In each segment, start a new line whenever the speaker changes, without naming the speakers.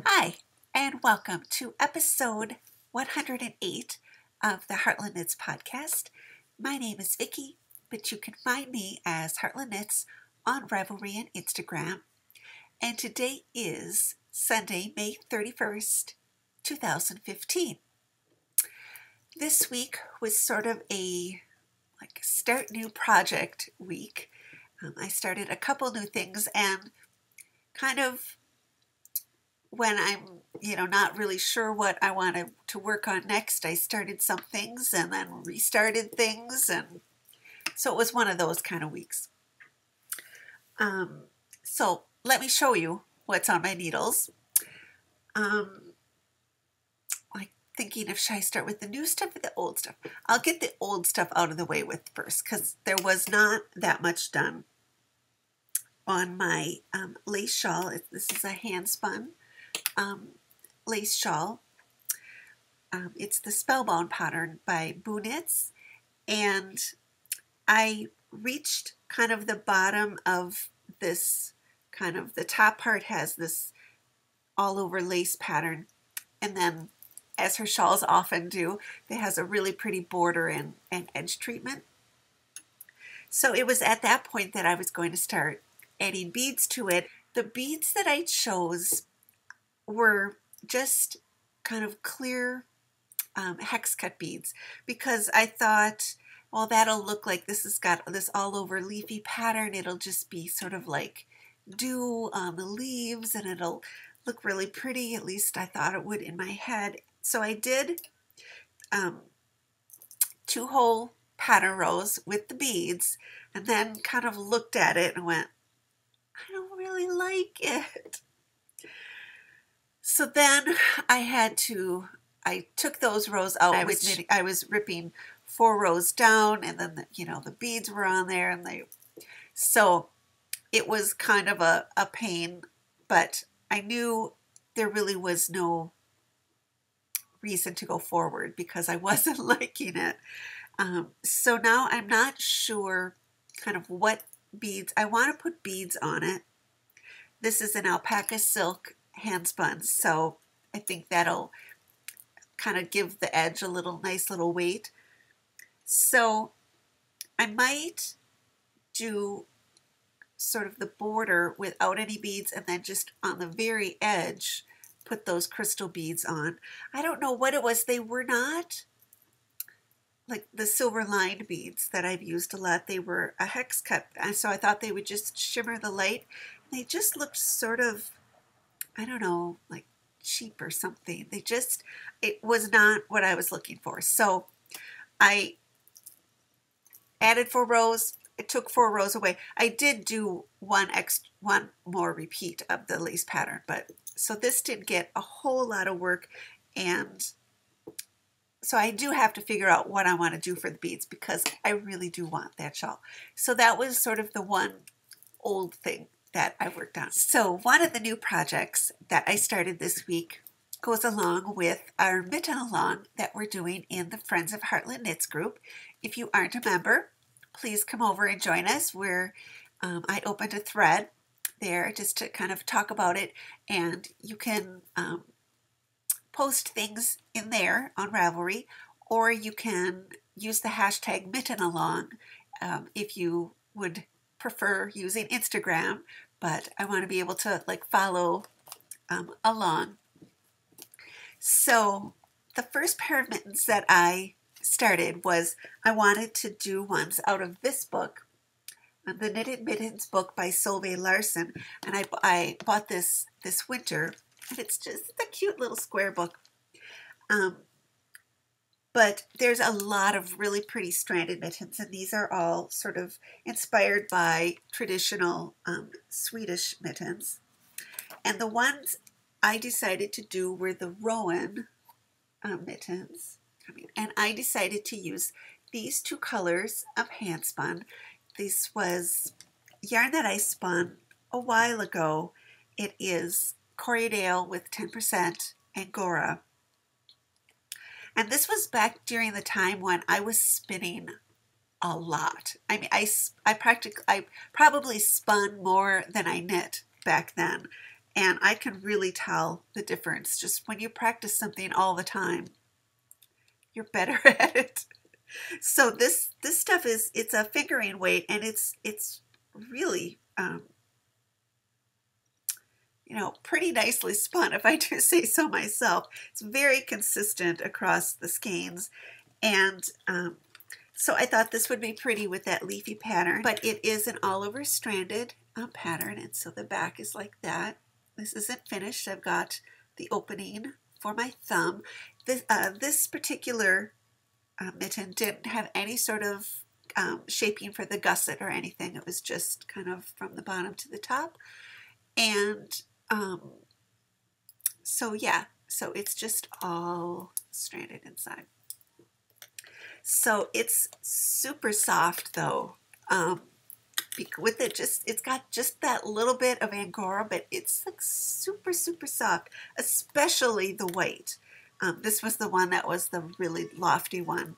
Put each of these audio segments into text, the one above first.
Hi, and welcome to episode 108 of the Heartland Knits podcast. My name is Vicki, but you can find me as Heartland Knits on Ravelry and Instagram. And today is Sunday, May 31st, 2015. This week was sort of a start new project week. I started a couple new things and kind of when I'm, not really sure what I wanted to work on next, I started some things and then restarted things. And so it was one of those kind of weeks. So let me show you what's on my needles. Like thinking if should I start with the new stuff or the old stuff? I'll get the old stuff out of the way with first because there was not that much done on my lace shawl. This is a hand spun lace shawl. It's the Spellbound pattern by Boo Knits, and I reached kind of the bottom of this, kind of the top part has this all over lace pattern, and then as her shawls often do, it has a really pretty border and edge treatment. So it was at that point that I was going to start adding beads to it. The beads that I chose were just kind of clear hex cut beads because I thought, well, that'll look like this has got this all over leafy pattern. It'll just be sort of like dew on the leaves and it'll look really pretty. At least I thought it would in my head. So I did 2 whole pattern rows with the beads and then kind of looked at it and went, I don't really like it. So then I took those rows out. I was ripping 4 rows down, and then the beads were on there, and so it was kind of a pain. But I knew there really was no reason to go forward because I wasn't liking it. So now I'm not sure kind of what beads I want to put beads on it. This is an alpaca silk hand spun, so I think that'll kind of give the edge a nice little weight. So I might do sort of the border without any beads and then just on the very edge put those crystal beads on. I don't know what it was. They were not like the silver lined beads that I've used a lot. They were a hex cut, so I thought they would just shimmer the light. They just looked sort of, I don't know, like cheap or something. It was not what I was looking for. So I added 4 rows. It took 4 rows away. I did do one more repeat of the lace pattern, but so this did get a whole lot of work, and so I do have to figure out what I want to do for the beads because I really do want that shawl. So that was sort of the one old thing that I worked on. So one of the new projects that I started this week goes along with our mitten along that we're doing in the Friends of Heartland Knits group. If you aren't a member, please come over and join us. I opened a thread there just to kind of talk about it, and you can post things in there on Ravelry, or you can use the hashtag mitten along if you would prefer using Instagram, but I want to be able to follow along. So the first pair of mittens that I started was I wanted to do ones out of this book, the Knitted Mittens book by Solveig Larsen, and I bought this winter, and it's just a cute little square book. But there's a lot of really pretty stranded mittens, and these are all sort of inspired by traditional Swedish mittens. And the ones I decided to do were the Rowan mittens. And I decided to use these 2 colors of hand spun. This was yarn that I spun a while ago. It is Corriedale with 10% Angora. And this was back during the time when I was spinning a lot. I mean, I probably spun more than I knit back then. And I can really tell the difference. Just when you practice something all the time, you're better at it. So this stuff it's a fingering weight, and it's really pretty nicely spun, if I do say so myself. It's very consistent across the skeins, and so I thought this would be pretty with that leafy pattern, but it is an all over stranded pattern, and so the back is like that. This isn't finished. I've got the opening for my thumb. This particular mitten didn't have any sort of shaping for the gusset or anything. It was just kind of from the bottom to the top. And so yeah, so it's just all stranded inside. So it's super soft though. With it, it's got just that little bit of Angora, but it's like super, super soft, especially the white. This was the one that was the really lofty one.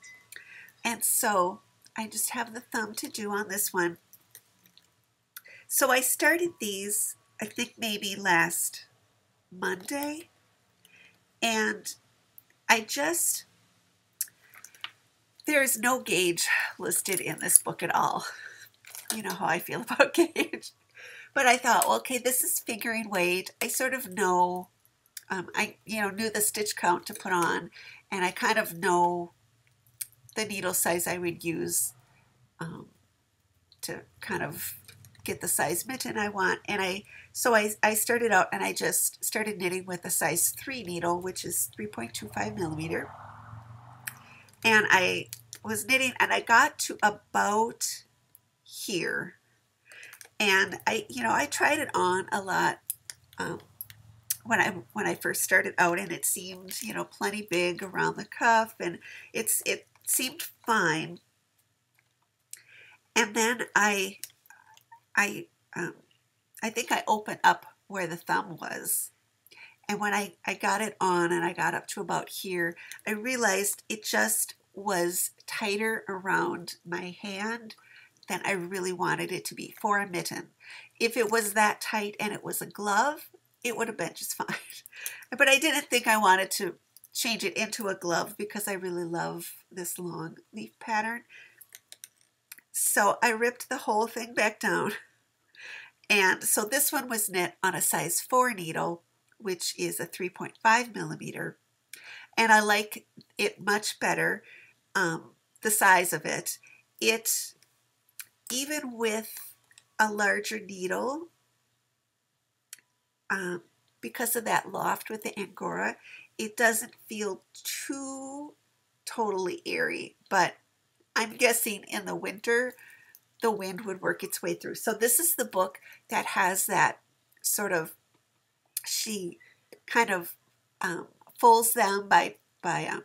And so I just have the thumb to do on this one. So I started these, I think maybe last Monday, and there's no gauge listed in this book at all. You know how I feel about gauge. But I thought, well, okay, this is fingering weight. I sort of know, I knew the stitch count to put on, and I kind of know the needle size I would use to kind of get the size mitten I want. And I started out and I just started knitting with a size 3 needle, which is 3.25 millimeter. And I was knitting and I got to about here, and I tried it on a lot when I first started out, and it seemed plenty big around the cuff, and it seemed fine. And then I think I opened up where the thumb was, and when I got it on and I got up to about here, I realized it just was tighter around my hand than I really wanted it to be for a mitten. If it was that tight and it was a glove, it would have been just fine. But I didn't think I wanted to change it into a glove because I really love this long leaf pattern. So I ripped the whole thing back down. And so this one was knit on a size 4 needle, which is a 3.5 millimeter. And I like it much better, the size of it. Even with a larger needle, because of that loft with the Angora, it doesn't feel too totally airy, but I'm guessing in the winter, the wind would work its way through. So this is the book that has that sort of, she kind of folds them by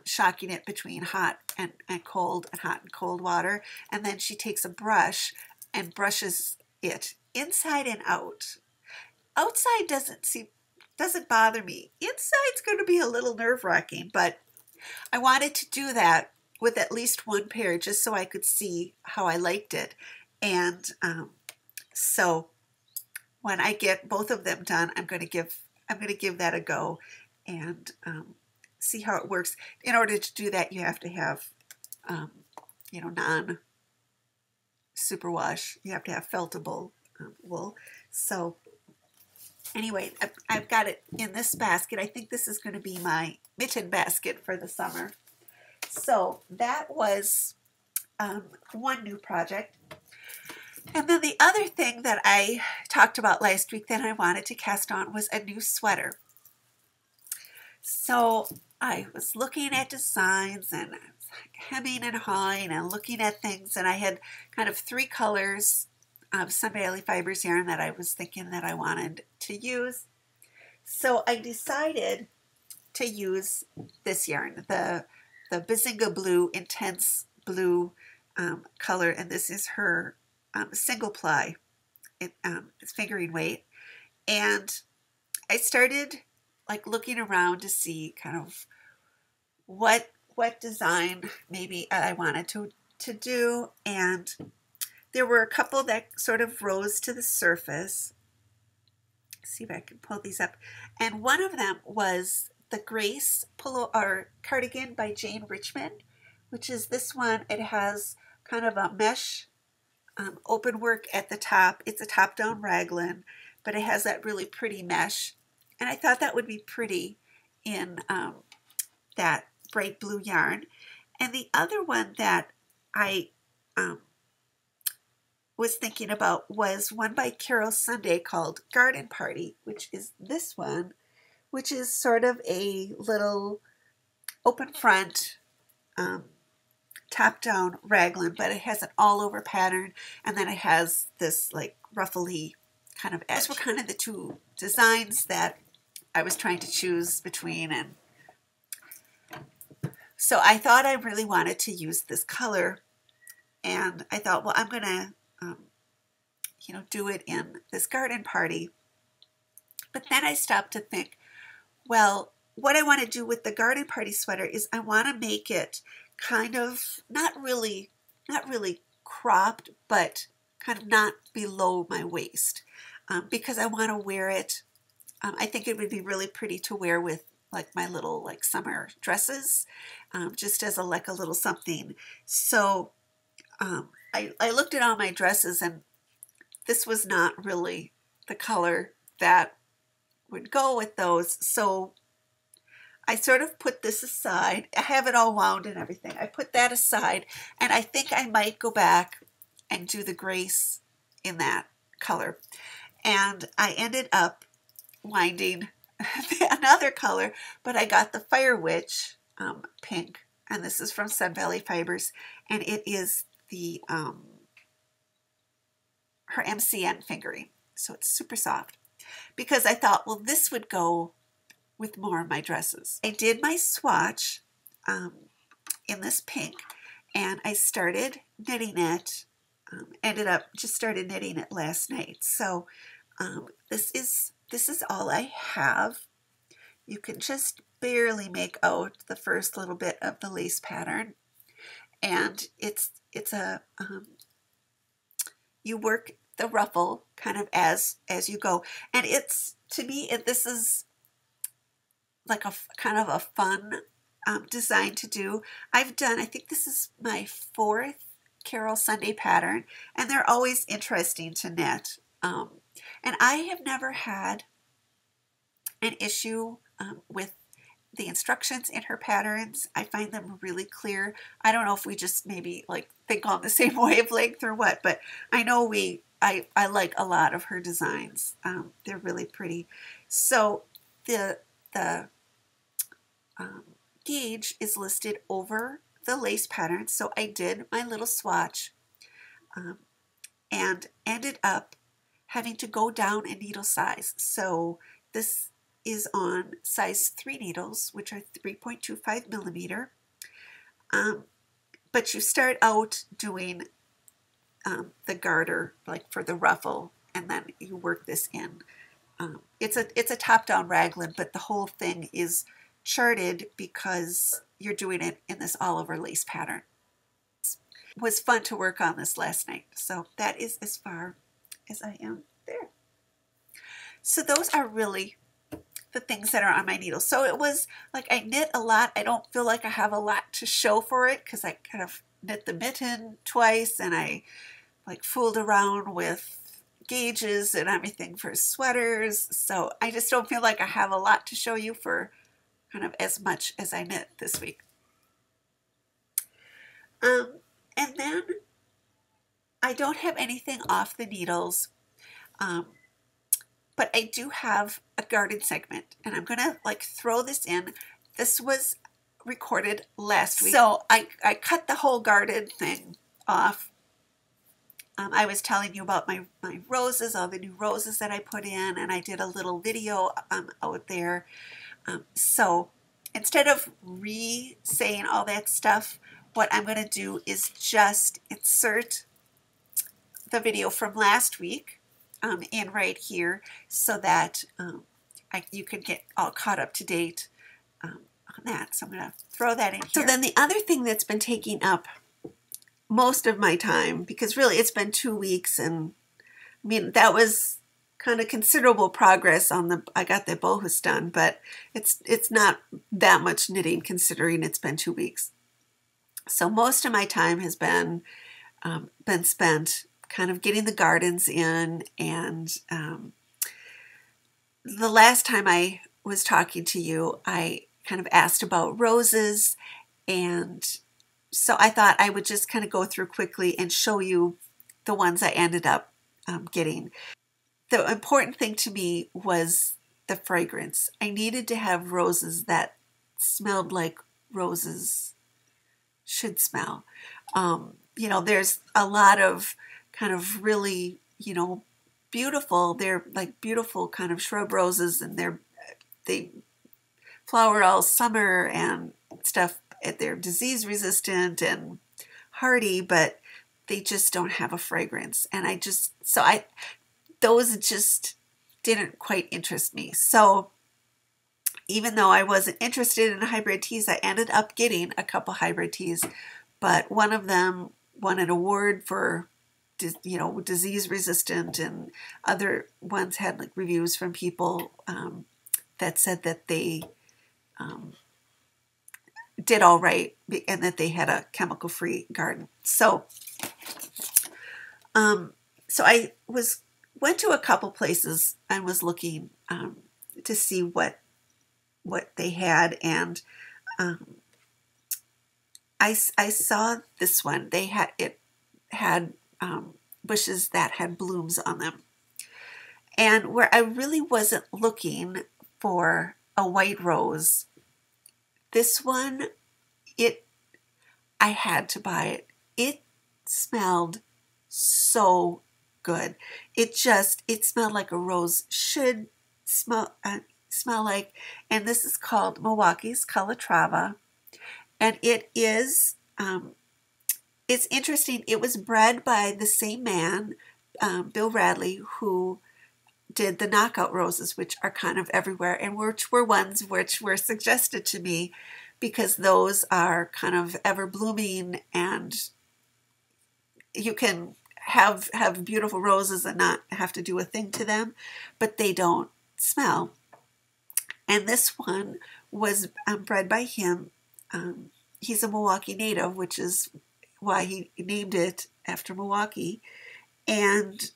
shocking it between hot and cold and hot and cold water, and then she takes a brush and brushes it inside and out. Outside doesn't bother me. Inside's going to be a little nerve-wracking, but I wanted to do that with at least one pair just so I could see how I liked it. And so when I get both of them done, I'm going to give that a go and see how it works. In order to do that, you have to have non superwash. You have to have feltable wool. So anyway, I've got it in this basket. I think this is going to be my mitten basket for the summer. So that was one new project. And then the other thing that I talked about last week that I wanted to cast on was a new sweater. So I was looking at designs and I was hemming and hawing and looking at things, and I had kind of 3 colors of Sun Valley Fibers yarn that I was thinking that I wanted to use. So I decided to use this yarn, the Bazinga Blue Intense Blue color, and this is her single ply. It's fingering weight, and I started like looking around to see kind of what design maybe I wanted to do, and there were a couple that sort of rose to the surface. see if I can pull these up. And one of them was the Grace pullo or cardigan by Jane Richmond, which is this one. It has kind of a mesh open work at the top. It's a top-down raglan, but it has that really pretty mesh. And I thought that would be pretty in that bright blue yarn. And the other one that I was thinking about was one by Carol Sunday called Garden Party, which is this one, which is sort of a little open front top-down raglan, but it has an all-over pattern, and then it has this like ruffly kind of edge. Those were kind of the two designs that I was trying to choose between, and so I thought I really wanted to use this color, and I thought, well, I'm gonna do it in this Garden Party. But then I stopped to think, well, what I want to do with the Garden Party sweater is I want to make it kind of not really cropped, but kind of not below my waist, because I want to wear it. I think it would be really pretty to wear with like my little like summer dresses, just as a little something. So I looked at all my dresses, and this was not really the color that would go with those. So I sort of put this aside. I have it all wound and everything. I put that aside, and I think I might go back and do the Grace in that color. And I ended up winding another color, but I got the Fire Witch pink, and this is from Sun Valley Fibers, and it is the her MCN fingering, so it's super soft, because I thought, well, this would go with more of my dresses. I did my swatch in this pink, and I started knitting it, ended up just started knitting it last night. So this is all I have. You can just barely make out the first little bit of the lace pattern, and it's a you work the ruffle kind of as you go, and it's, to me, this is like a kind of a fun design to do. I think this is my 4th Carol Sunday pattern, and they're always interesting to knit. And I have never had an issue with the instructions in her patterns. I find them really clear. I don't know if we just maybe like think on the same wavelength or what, but I know I like a lot of her designs. They're really pretty. So the gauge is listed over the lace pattern. So I did my little swatch and ended up having to go down in needle size. So this is on size 3 needles, which are 3.25 millimeter. But you start out doing the garter, like for the ruffle, and then you work this in. It's a top-down raglan, but the whole thing is charted because you're doing it in this all-over lace pattern. It was fun to work on this last night. So that is as far as I am there. So those are really the things that are on my needle. So it was like I knit a lot. I don't feel like I have a lot to show for it because I kind of knit the mitten twice, and I like fooled around with gauges and everything for sweaters. So I just don't feel like I have a lot to show you for kind of as much as I knit this week. And then I don't have anything off the needles, but I do have a garden segment, and I'm gonna like throw this in. This was recorded last week, so I cut the whole garden thing off. I was telling you about my roses, all the new roses that I put in, and I did a little video out there. So instead of re-saying all that stuff, what I'm going to do is just insert the video from last week in right here, so that you can get all caught up to date on that. So I'm going to throw that in here. So then the other thing that's been taking up most of my time, because really it's been 2 weeks, and I mean that was kind of considerable progress on I got the bohus done, but it's not that much knitting considering it's been 2 weeks. So most of my time has been spent kind of getting the gardens in, and the last time I was talking to you, I kind of asked about roses, and so I thought I would just kind of go through quickly and show you the ones I ended up getting. The important thing to me was the fragrance. I needed to have roses that smelled like roses should smell. You know, there's a lot of kind of really, you know, beautiful, they're like beautiful kind of shrub roses, and they flower all summer and stuff. They're disease resistant and hardy, but they just don't have a fragrance. And those just didn't quite interest me. So even though I wasn't interested in hybrid teas, I ended up getting a couple hybrid teas, but one of them won an award for, you know, disease resistant, and other ones had like reviews from people that said that they did all right, and that they had a chemical free garden. So I went to a couple places and was looking to see what they had, and I saw this one. It had bushes that had blooms on them, and where I really wasn't looking for a white rose, this one, I had to buy it. It smelled so good. It smelled like a rose should smell like. And this is called Milwaukee's Calatrava, and it is it's interesting. It was bred by the same man, Bill Radley, who did the knockout roses, which are kind of everywhere, and which were ones which were suggested to me because those are kind of ever blooming, and you can have beautiful roses and not have to do a thing to them, but they don't smell. And this one was bred by him. He's a Milwaukee native, which is why he named it after Milwaukee. And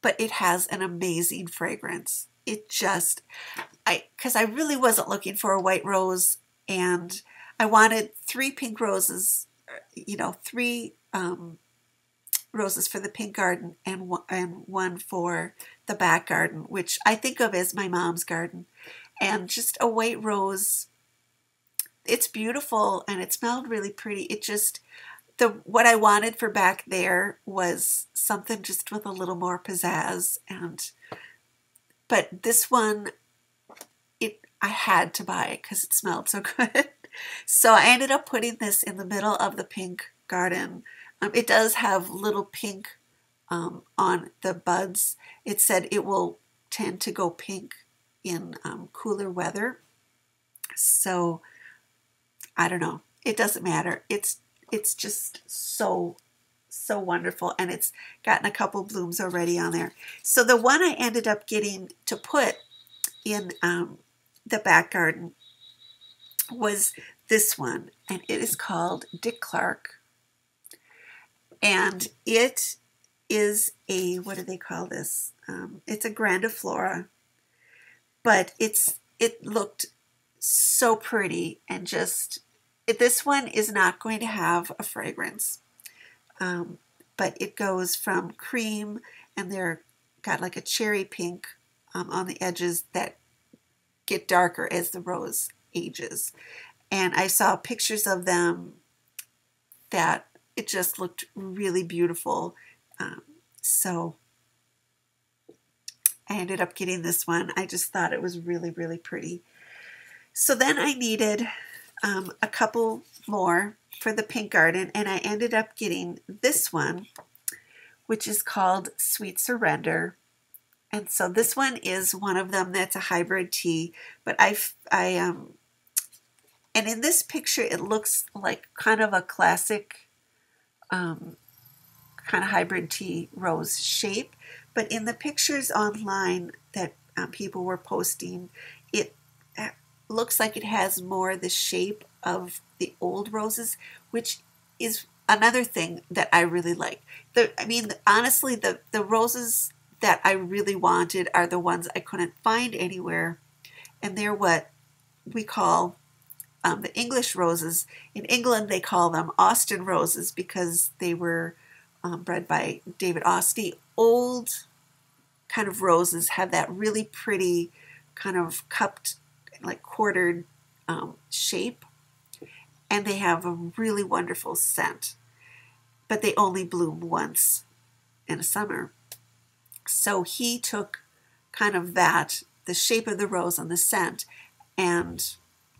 but it has an amazing fragrance. Because I really wasn't looking for a white rose, and I wanted 3 pink roses, you know, 3 roses for the pink garden and one for the back garden, which I think of as my mom's garden. And just a white rose, it's beautiful and it smelled really pretty. It just, what I wanted for back there was something just with a little more pizzazz. But this one, I had to buy it because it smelled so good. So I ended up putting this in the middle of the pink garden. It does have little pink on the buds. It said it will tend to go pink in cooler weather. So I don't know. It doesn't matter. It's just so wonderful, and it's gotten a couple blooms already on there. So the one I ended up getting to put in the back garden was this one, and it is called Dick Clark, and it is a, what do they call this? It's a grandiflora, but it looked so pretty, and just this one is not going to have a fragrance, but it goes from cream, and they're got like a cherry pink on the edges that get darker as the rose ages. And I saw pictures of them that it just looked really beautiful. So I ended up getting this one. I just thought it was really, really pretty. So then I needed a couple more for the pink garden, and I ended up getting this one, which is called Sweet Surrender. And so this one is one of them that's a hybrid tea, but and in this picture it looks like kind of a classic kind of hybrid tea rose shape. But in the pictures online that people were posting, it looks like it has more the shape of the old roses, which is another thing that I really like. Honestly, the roses that I really wanted are the ones I couldn't find anywhere, and they're what we call the English roses. In England, they call them Austin roses because they were bred by David Austin. Old kind of roses have that really pretty kind of cupped, like quartered shape, and they have a really wonderful scent, but they only bloom once in a summer. So he took kind of that, the shape of the rose and the scent, and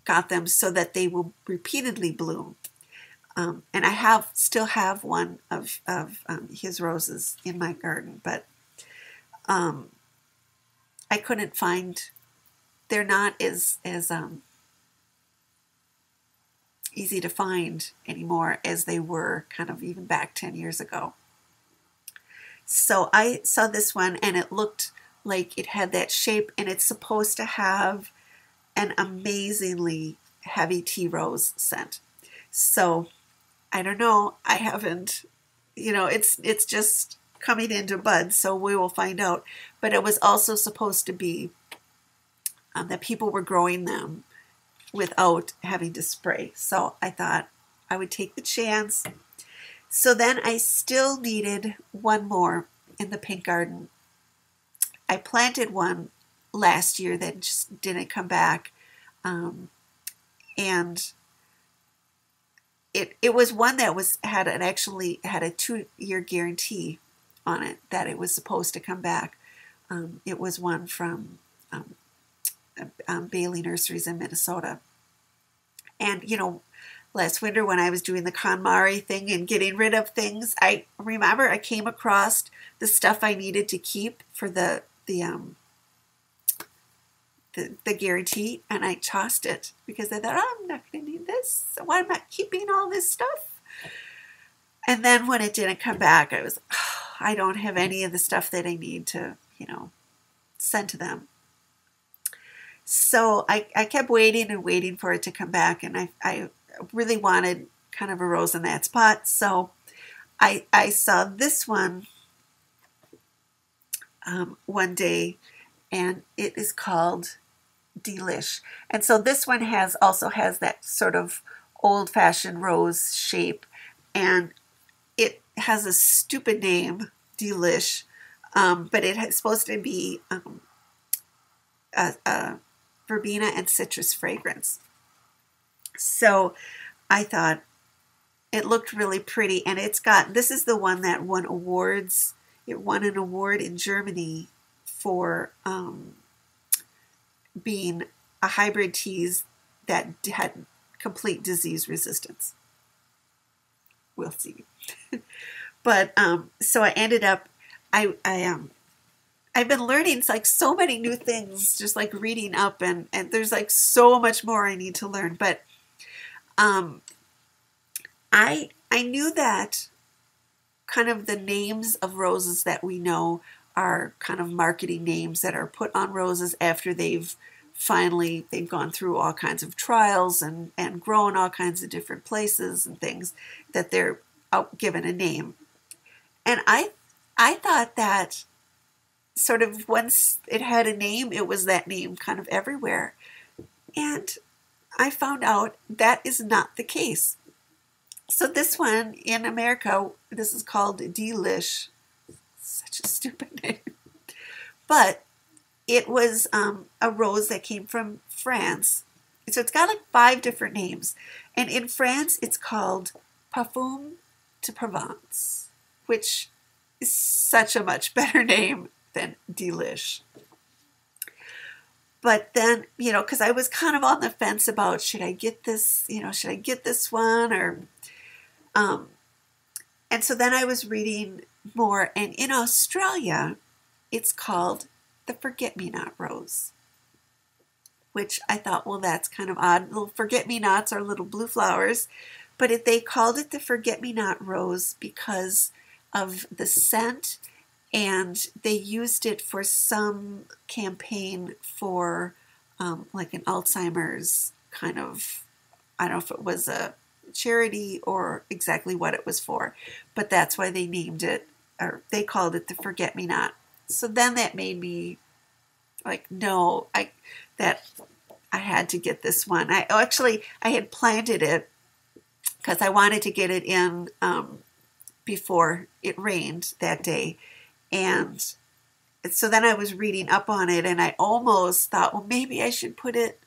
got them so that they will repeatedly bloom. And I still have one of his roses in my garden, but I couldn't find. They're not as easy to find anymore as they were kind of even back 10 years ago. So I saw this one and it looked like it had that shape, and it's supposed to have an amazingly heavy tea rose scent. So I don't know. I haven't, it's just coming into bud, so we will find out. But it was also supposed to be that people were growing them without having to spray. So I thought I would take the chance. So then I still needed one more in the pink garden. I planted one last year that just didn't come back. And it was one that had a 2-year guarantee on it that it was supposed to come back. It was one from Bailey Nurseries in Minnesota. And, last winter when I was doing the KonMari thing and getting rid of things, I remember I came across the stuff I needed to keep for the guarantee, and I tossed it because I thought, I'm not going to need this. So why am I keeping all this stuff? And then when it didn't come back, I was, I don't have any of the stuff that I need to, send to them. So I kept waiting and waiting for it to come back, and I really wanted kind of a rose in that spot. So I saw this one one day, and it is called Delish. And so this one also has that sort of old-fashioned rose shape, and it has a stupid name, Delish, but it's supposed to be a verbena and citrus fragrance. So I thought it looked really pretty, and this is the one that won awards. It won an award in Germany for being a hybrid teas that had complete disease resistance. We'll see. But so I ended up, I've been learning so many new things, just like reading up, and there's so much more I need to learn. But I knew that kind of the names of roses that we know are kind of marketing names that are put on roses after they've gone through all kinds of trials and grown all kinds of different places and things, that they're given a name. And I thought that sort of once it had a name, it was that name kind of everywhere. And I found out that is not the case. So this one in America, this is called Delish. Such a stupid name. But it was a rose that came from France. So it's got 5 different names. And in France, it's called Parfum de Provence, which is such a much better name than Delish. But then, because I was kind of on the fence about, should I get this, should I get this one? And so then I was reading more, and in Australia, it's called the forget-me-not rose, which I thought, well, that's kind of odd. Little forget-me-nots are little blue flowers, but they called it the forget-me-not rose because of the scent, and they used it for some campaign for like an Alzheimer's kind of, I don't know if it was a charity or exactly what it was for, but that's why they named it, or they called it the Forget-Me-Not. So then that made me like, no, I had to get this one. I had planted it because I wanted to get it in before it rained that day. And so then I was reading up on it, and I almost thought, well, maybe I should put it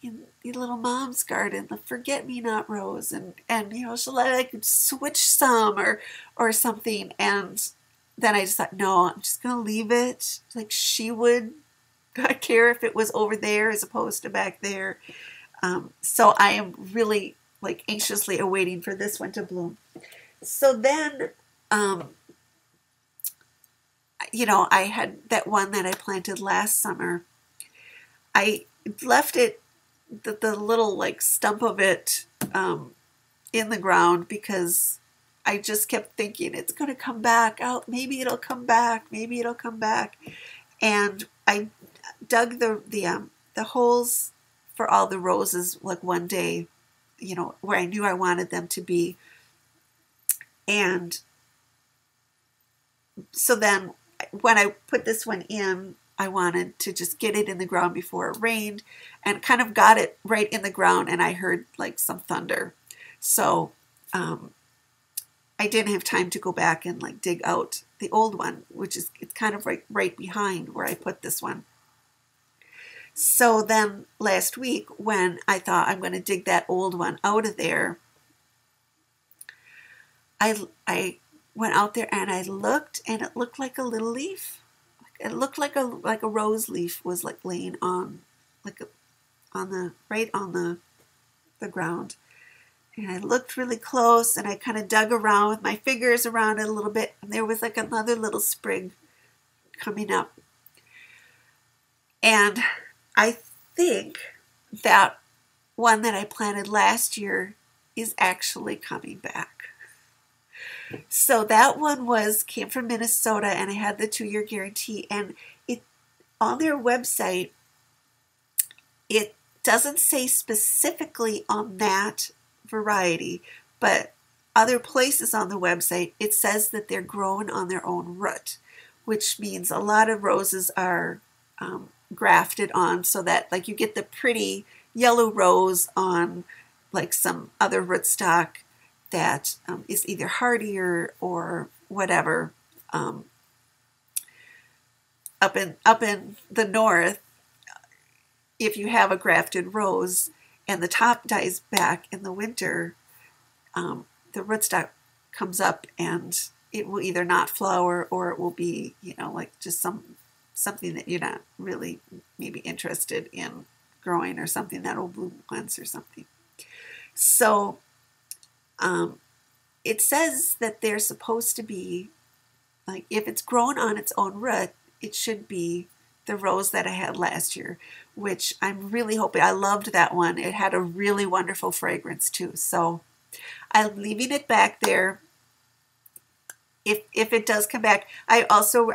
in the little mom's garden, the Forget-Me-Not rose, and so that I could switch some or something. And then I just thought, no, I'm just gonna leave it. Like, she would not care if it was over there as opposed to back there. So I am really like anxiously awaiting for this one to bloom. So then, I had that one that I planted last summer. I left it, the little like stump of it, in the ground because I just kept thinking it's going to come back out. Maybe it'll come back. Maybe it'll come back. And I dug the holes for all the roses like one day, where I knew I wanted them to be. And so then when I put this one in, I wanted to just get it in the ground before it rained, and kind of got it right in the ground, and I heard like some thunder. So I didn't have time to go back and like dig out the old one, which is, it's kind of right behind where I put this one. So then last week, when I thought I'm going to dig that old one out of there, I went out there and I looked, and it looked like a little leaf. It looked like a rose leaf was like laying on, on the ground. And I looked really close, and I kind of dug around with my fingers around it a little bit, and there was like another little sprig coming up. And I think that one that I planted last year is actually coming back. So that one came from Minnesota, and I had the 2-year guarantee. And it, on their website, it doesn't say specifically on that variety, but other places on the website, it says that they're grown on their own root, which means a lot of roses are grafted on, so that like you get the pretty yellow rose on like some other rootstock that is either hardier or whatever. Up in the north, if you have a grafted rose and the top dies back in the winter, the rootstock comes up and it will either not flower, or it will be, like just something that you're not really maybe interested in growing, or something that will bloom once or something. So it says that they're supposed to be, like, if it's grown on its own root, it should be the rose that I had last year, which I'm really hoping. I loved that one. It had a really wonderful fragrance too. So I'm leaving it back there. If it does come back, I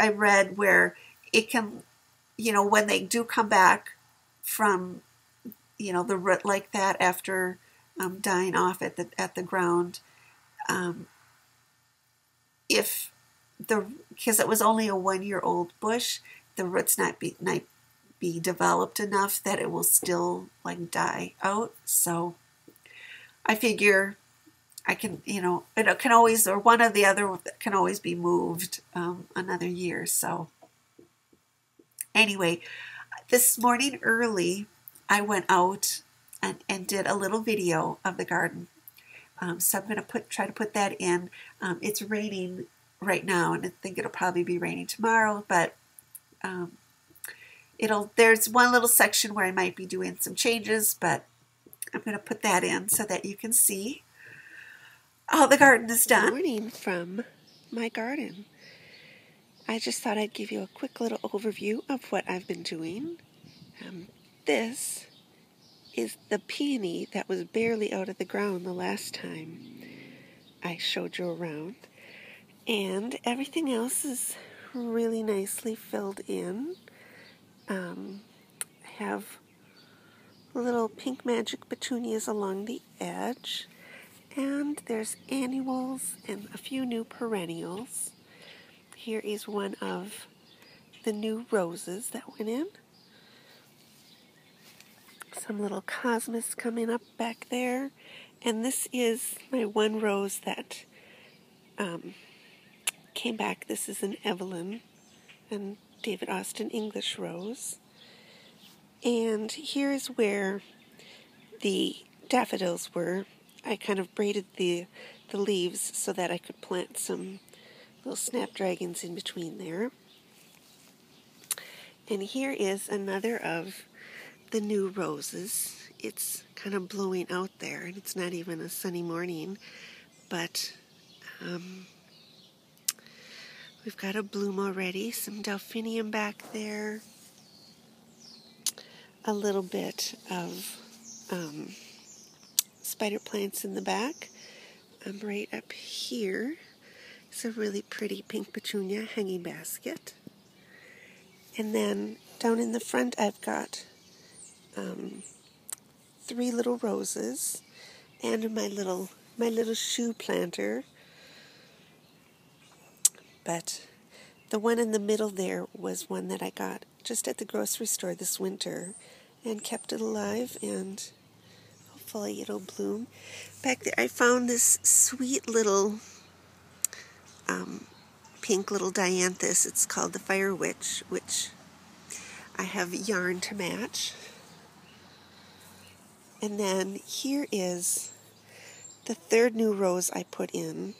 read where it can, when they do come back from, the root like that after dying off at the ground, because it was only a 1-year-old bush, the roots not be developed enough that it will still like die out. So I figure I can, it can always, or one or the other can always be moved another year. So anyway, this morning early, I went out and did a little video of the garden. So I'm going to try to put that in. It's raining right now, and I think it'll probably be raining tomorrow, but there's one little section where I might be doing some changes, but I'm going to put that in so that you can see how the garden is done.
Good morning from my garden. I just thought I'd give you a quick little overview of what I've been doing. This is the peony that was barely out of the ground the last time I showed you around. And everything else is really nicely filled in. I have little pink magic petunias along the edge. And there's annuals and a few new perennials. Here is one of the new roses that went in. Some little cosmos coming up back there. And this is my one rose that came back. This is an Evelyn and David Austin English rose. And here's where the daffodils were. I kind of braided the leaves so that I could plant some little snapdragons in between there. And here is another of the new roses. It's kind of blowing out there, and it's not even a sunny morning, but we've got a bloom already, some delphinium back there, a little bit of spider plants in the back. Right up here is a really pretty pink petunia hanging basket. And then down in the front I've got 3 little roses and my little shoe planter. But the one in the middle there was one that I got just at the grocery store this winter and kept it alive, and hopefully it'll bloom. Back there I found this sweet little pink little dianthus. It's called the Fire Witch, which I have yarn to match. And then here is the 3rd new rose I put in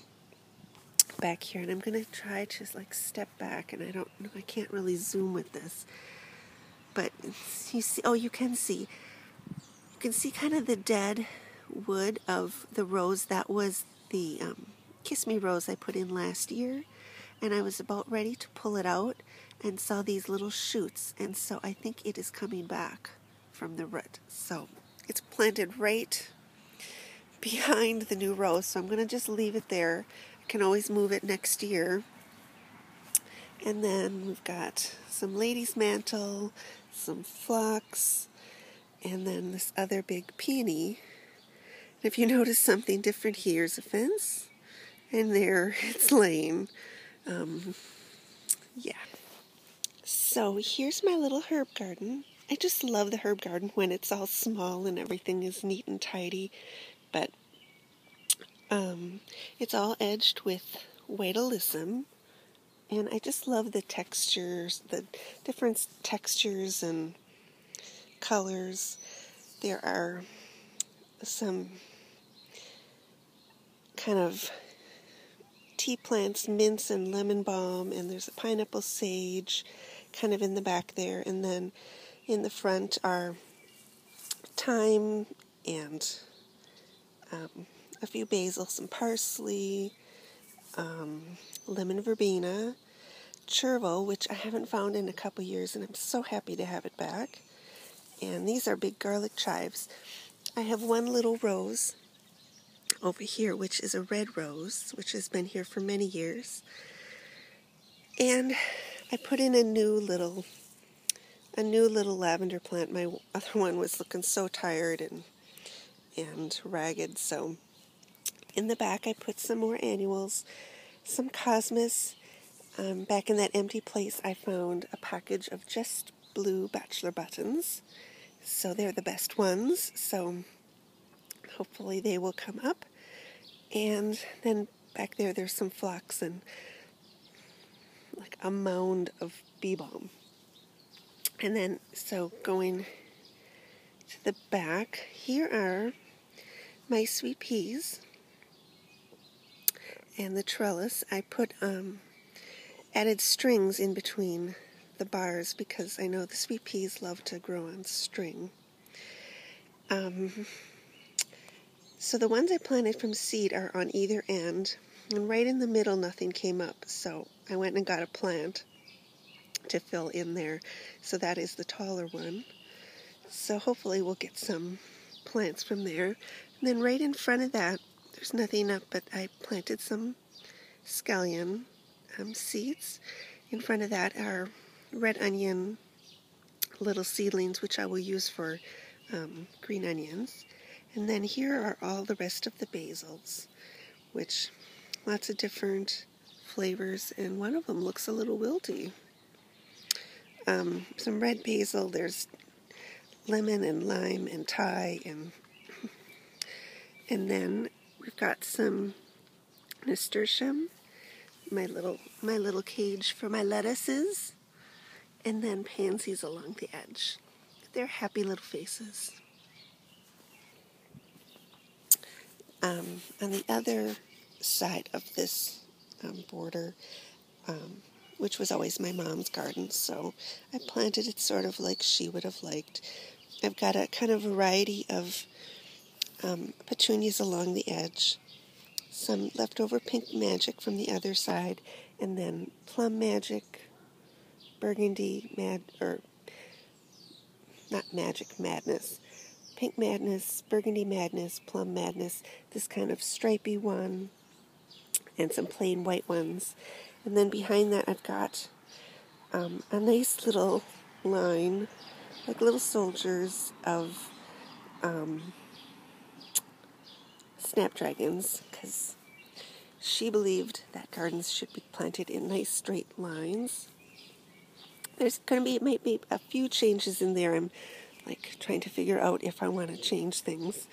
back here, and I'm going to try to step back, and I don't know, I can't really zoom with this, but you see, you can see kind of the dead wood of the rose. That was the Kiss Me rose I put in last year, and I was about ready to pull it out and saw these little shoots, and so I think it is coming back from the root. So it's planted right behind the new rose, so I'm going to just leave it there. I can always move it next year. And then we've got some lady's mantle, some phlox, and then this other big peony. And if you notice something different, here's a fence, and there it's laying. Yeah. So here's my little herb garden. I just love the herb garden when it's all small and everything is neat and tidy. But it's all edged with white alyssum, and I just love the textures, the different textures and colors. There are some kind of tea plants, mints and lemon balm, and there's a pineapple sage kind of in the back there, and then in the front are thyme and a few basil, some parsley, lemon verbena, chervil, which I haven't found in a couple years, and I'm so happy to have it back. And these are big garlic chives. I have one little rose over here, which is a red rose, which has been here for many years. And I put in a new little lavender plant. My other one was looking so tired and ragged, so in the back I put some more annuals, some cosmos. Back in that empty place I found a package of just blue bachelor buttons, so they're the best ones, so hopefully they will come up. And then back there's some phlox and like a mound of bee balm. And then, so going to the back, here are my sweet peas and the trellis. I put added strings in between the bars because I know the sweet peas love to grow on string. So the ones I planted from seed are on either end, and right in the middle nothing came up, so I went and got a plant to fill in there. So that is the taller one. So hopefully we'll get some plants from there. And then right in front of that, there's nothing up, but I planted some scallion seeds. In front of that are red onion little seedlings, which I will use for green onions. And then here are all the rest of the basils, which lots of different flavors, and one of them looks a little wilty. Some red basil, there's lemon and lime and Thai, and then we've got some nasturtium, my little cage for my lettuces, and then pansies along the edge. They're happy little faces. On the other side of this border, which was always my mom's garden, so I planted it sort of like she would have liked. I've got a kind of variety of petunias along the edge, some leftover pink magic from the other side, and then plum magic, burgundy madness, pink madness, burgundy madness, plum madness, this kind of stripy one, and some plain white ones. And then behind that I've got a nice little line, like little soldiers of snapdragons, because she believed that gardens should be planted in nice straight lines. There's going to be, might be a few changes in there. I'm like trying to figure out if I want to change things.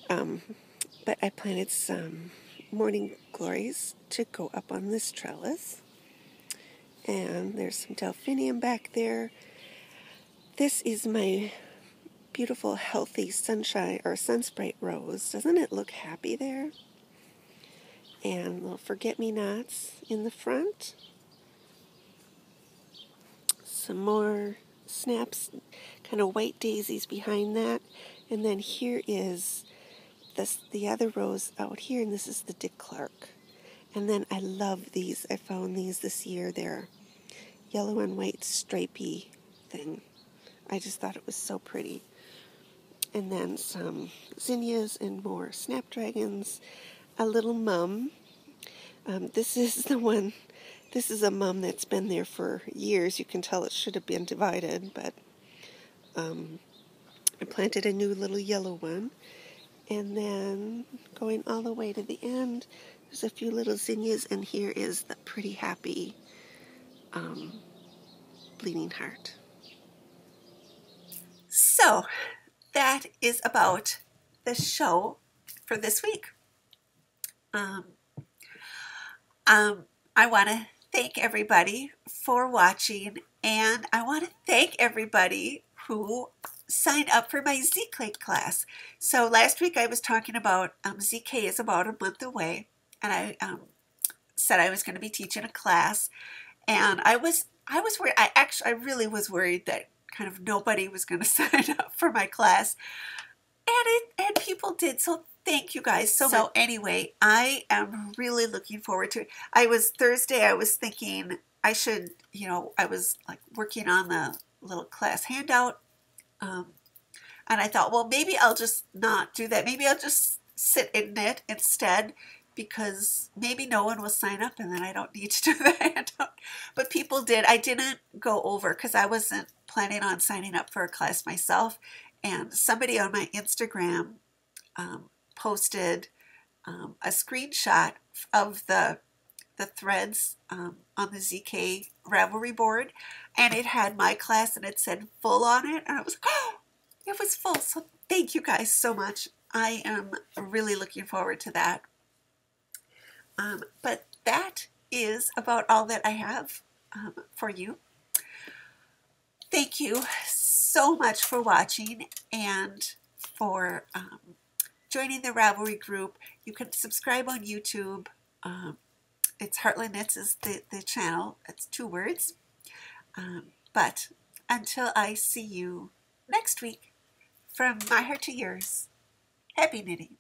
But I planted some morning glories to go up on this trellis. And there's some delphinium back there. This is my beautiful, healthy sunshine or sunsprite rose. Doesn't it look happy there? And little forget-me-nots in the front. Some more snaps, kind of white daisies behind that. And then here is the other rose out here, and this is the Dick Clark. And then I love these. I found these this year. They're yellow and white stripy thing. I just thought it was so pretty. And then some zinnias and more snapdragons. A little mum. This is the one. This is a mum that's been there for years. You can tell it should have been divided, but I planted a new little yellow one. And then going all the way to the end, there's a few little zinnias, and here is the pretty happy bleeding heart.
So that is about the show for this week. I want to thank everybody for watching, and I want to thank everybody who signed up for my ZK class. So last week I was talking about ZK is about a month away, and I said I was going to be teaching a class, and I was worried. I really was worried that kind of nobody was going to sign up for my class, and people did. So thank you guys so much. So anyway, I am really looking forward to it. Thursday, I was thinking I should, I was like working on the little class handout. And I thought, well, maybe I'll just not do that. Maybe I'll just sit in it instead, because maybe no one will sign up and then I don't need to do the handout. But people did. I didn't go over because I wasn't planning on signing up for a class myself. And somebody on my Instagram posted a screenshot of the threads on the ZK Ravelry board, and it had my class and it said full on it, and I was like, oh, it was full. So thank you guys so much. I am really looking forward to that. But that is about all that I have for you. Thank you so much for watching and for joining the Ravelry group. You can subscribe on YouTube. It's Heartland Knits is the channel. It's 2 words. But until I see you next week, from my heart to yours, happy knitting.